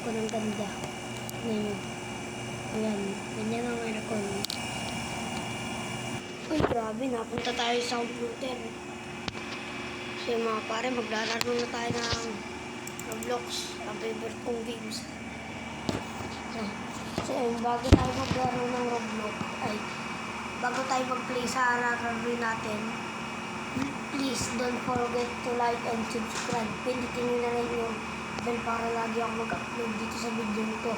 ko ng ganda. Ngayon. Ayan. Ganyan ang aircon. Uy, grabe. Napunta tayo sa computer. Kasi mga pare, maglalaro na tayo ng Roblox. Ang favorite kong games. So, bago tayo maglaro ng Roblox, bago tayo mag-play sa rarami natin, please don't forget to like and subscribe. Pindutin nyo na rin yung bell para lagi ako mag-upload dito sa video nito.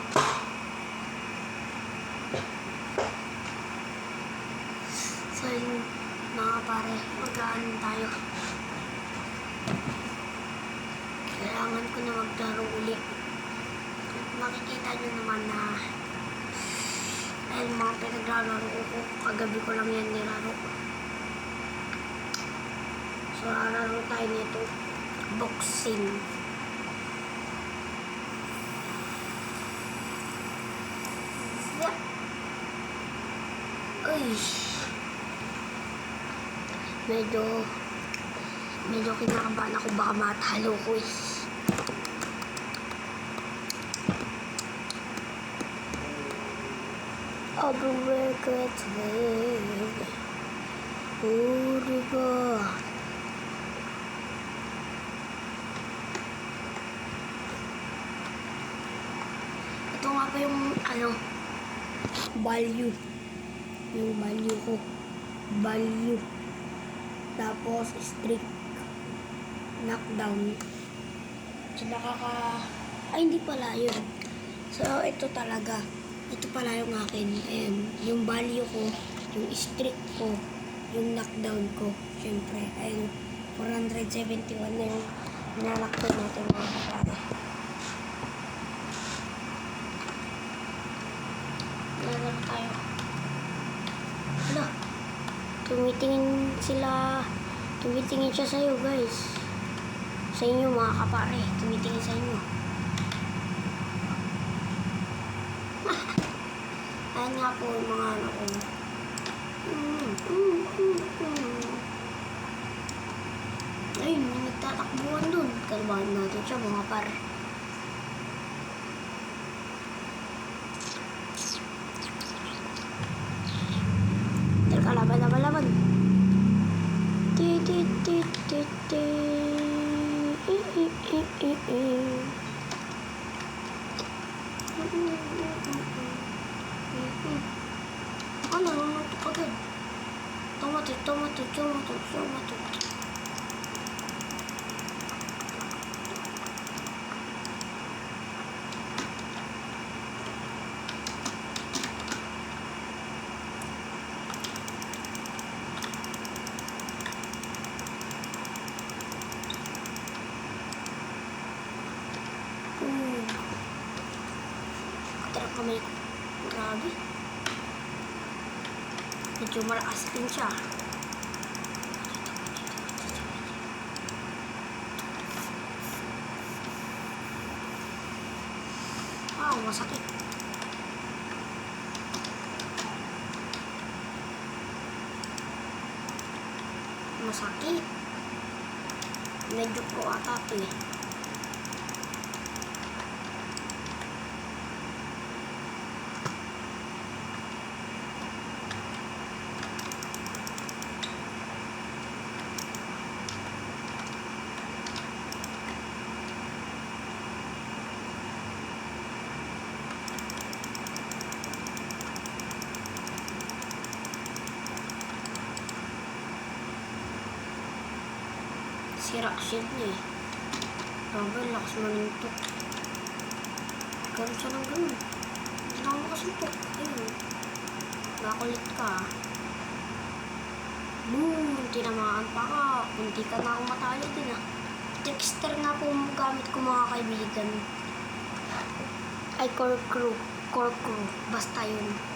So yun, mga pare, mag-aan tayo. Kailangan ko na maglaro ulit. Makikita nyo naman na ayun, mga pinaglalaro ko. Kagabi ko lang yan nilaro ko. So, lalaro tayo nito. Boxing. Uy. Medyo kinakabahan ako, baka matalo ko eh. Overworked with diba? Ito nga pa yung value. Yung value ko. Value. Tapos streak. Knockdown. So hindi pala yun. So ito talaga. Ito pala yung akin. Ayan. Yung value ko. Yung streak ko. Yung knockdown ko. Siyempre. Ayan. 471 na yung nalaktan natin mga kapare. Nalak tayo. Hala. Tumitingin siya sa'yo guys. Sa inyo mga kapare. Tumitingin sa inyo. Ayan nga po yung mga ano ko. Ayun, may nagtatakbuhan dun. Kalbahan natin siya mga par. Teka, laban. Nanonoto agad. Tomato. Tara kamay. Grabe. Medyo malakas din siya. Masakit. Medyo po ata ito eh. Sira shield niya eh. Grabe, lakas manintok. Ganun siya ng ganun. Hindi na ako makasuntok. Ayun. Nakakulit ka. Boom! Tinamaan pa ka. Kunti ka na akong matalo din ah. Trickster nga po gamit ko mga kaibigan. Core crew. Basta yun.